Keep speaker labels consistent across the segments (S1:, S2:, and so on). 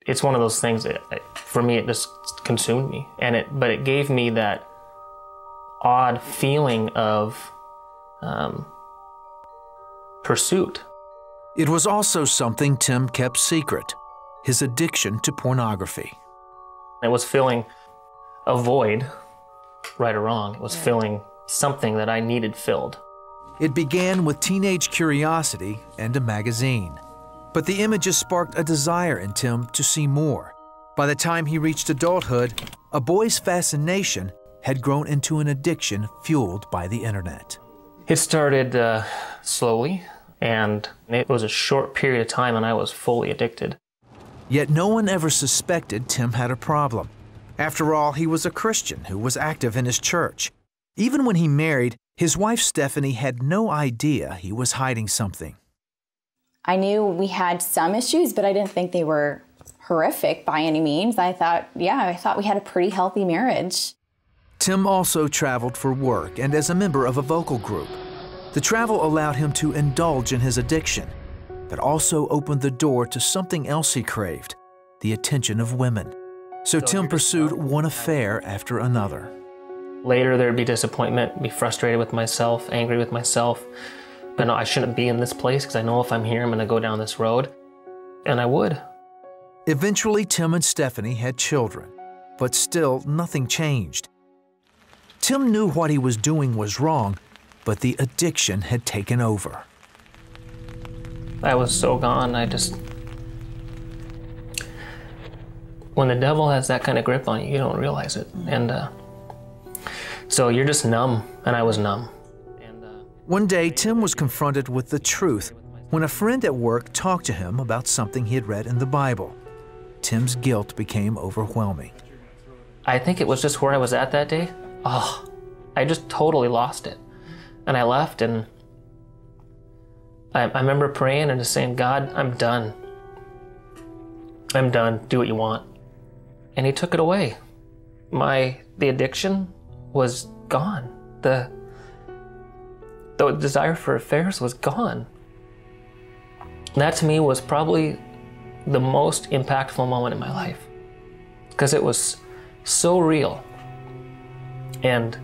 S1: It's one of those things that, for me, it just consumed me. But it gave me that odd feeling of pursuit.
S2: It was also something Tim kept secret, his addiction to pornography.
S1: It was filling a void, right or wrong. It was filling something that I needed filled.
S2: It began with teenage curiosity and a magazine. But the images sparked a desire in Tim to see more. By the time he reached adulthood, a boy's fascination had grown into an addiction fueled by the internet.
S1: It started slowly, and it was a short period of time and I was fully addicted.
S2: Yet no one ever suspected Tim had a problem. After all, he was a Christian who was active in his church. Even when he married, his wife Stephanie had no idea he was hiding something.
S3: I knew we had some issues, but I didn't think they were horrific by any means. I thought we had a pretty healthy marriage.
S2: Tim also traveled for work and as a member of a vocal group. The travel allowed him to indulge in his addiction, but also opened the door to something else he craved, the attention of women. So Tim pursued one affair after another.
S1: Later there'd be disappointment, be frustrated with myself, angry with myself. But no, I shouldn't be in this place because I know if I'm here, I'm going to go down this road. And I would.
S2: Eventually, Tim and Stephanie had children, but still nothing changed. Tim knew what he was doing was wrong, but the addiction had taken over.
S1: I was so gone, when the devil has that kind of grip on you, you don't realize it. And so you're just numb, and I was numb.
S2: One day, Tim was confronted with the truth when a friend at work talked to him about something he had read in the Bible. Tim's guilt became overwhelming.
S1: I think it was just where I was at that day. Oh, I just totally lost it. And I left, and I remember praying and just saying, God, I'm done. I'm done. Do what you want. And he took it away. The addiction was gone. The desire for affairs was gone. And that to me was probably the most impactful moment in my life, because it was so real. And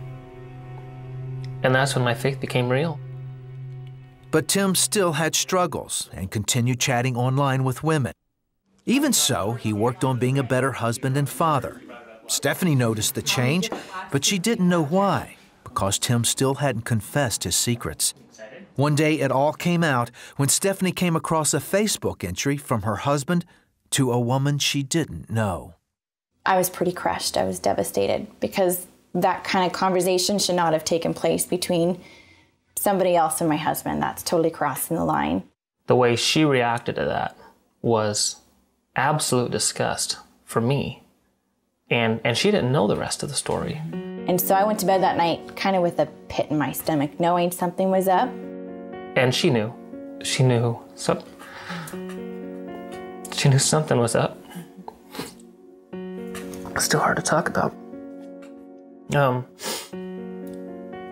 S1: that's when my faith became real.
S2: But Tim still had struggles and continued chatting online with women. Even so, he worked on being a better husband and father. Stephanie noticed the change, but she didn't know why, because Tim still hadn't confessed his secrets. One day it all came out when Stephanie came across a Facebook entry from her husband to a woman she didn't know.
S3: I was pretty crushed. I was devastated because that kind of conversation should not have taken place between somebody else and my husband. That's totally crossing the line.
S1: The way she reacted to that was absolute disgust for me. And she didn't know the rest of the story.
S3: And so I went to bed that night kind of with a pit in my stomach, knowing something was up.
S1: And she knew. She knew something was up. It's still hard to talk about.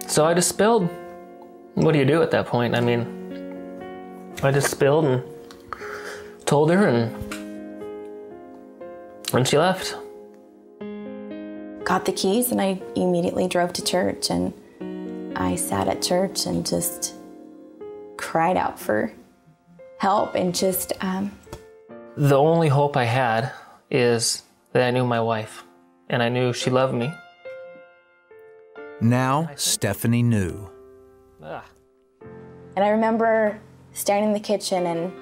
S1: So I just spilled. What do you do at that point? I mean, I just spilled and told her, and she left.
S3: Got the keys, and I immediately drove to church, and I sat at church and just cried out for help, and just...
S1: The only hope I had is that I knew my wife, and I knew she loved me.
S2: Now Stephanie knew.
S3: And I remember standing in the kitchen and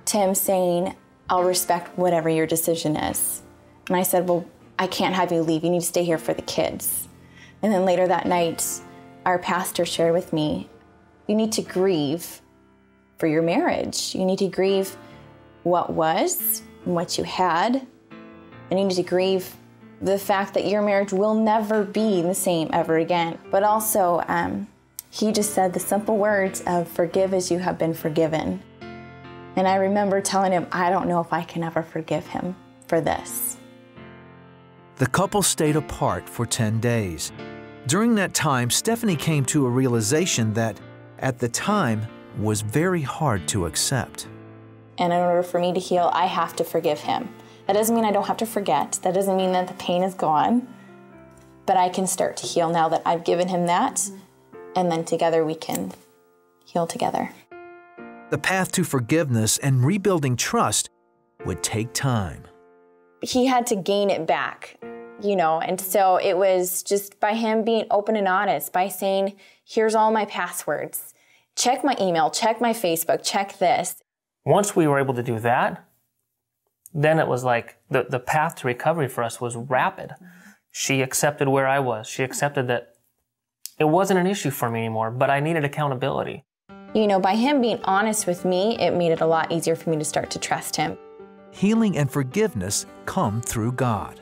S3: Tim saying, I'll respect whatever your decision is. And I said, well, I can't have you leave. You need to stay here for the kids. And then later that night, our pastor shared with me, you need to grieve for your marriage. You need to grieve what was and what you had. And you need to grieve the fact that your marriage will never be the same ever again. But also, he just said the simple words of forgive as you have been forgiven. And I remember telling him, I don't know if I can ever forgive him for this.
S2: The couple stayed apart for 10 days. During that time, Stephanie came to a realization that, at the time, was very hard to accept.
S3: And in order for me to heal, I have to forgive him. That doesn't mean I don't have to forget. That doesn't mean that the pain is gone. But I can start to heal now that I've given him that, and then together we can heal together.
S2: The path to forgiveness and rebuilding trust would take time.
S3: He had to gain it back, you know, and so it was just by him being open and honest, by saying, here's all my passwords. Check my email, check my Facebook, check this.
S1: Once we were able to do that, then it was like the path to recovery for us was rapid. She accepted where I was. She accepted that it wasn't an issue for me anymore, but I needed accountability.
S3: You know, by him being honest with me, it made it a lot easier for me to start to trust him.
S2: Healing and forgiveness come through God.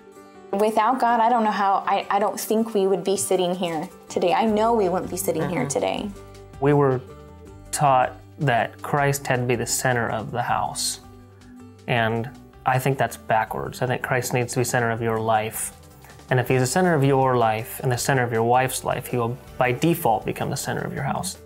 S3: Without God, I don't know how, I don't think we would be sitting here today. I know we wouldn't be sitting here today.
S1: We were taught that Christ had to be the center of the house. And I think that's backwards. I think Christ needs to be center of your life. And if he's the center of your life and the center of your wife's life, he will by default become the center of your house.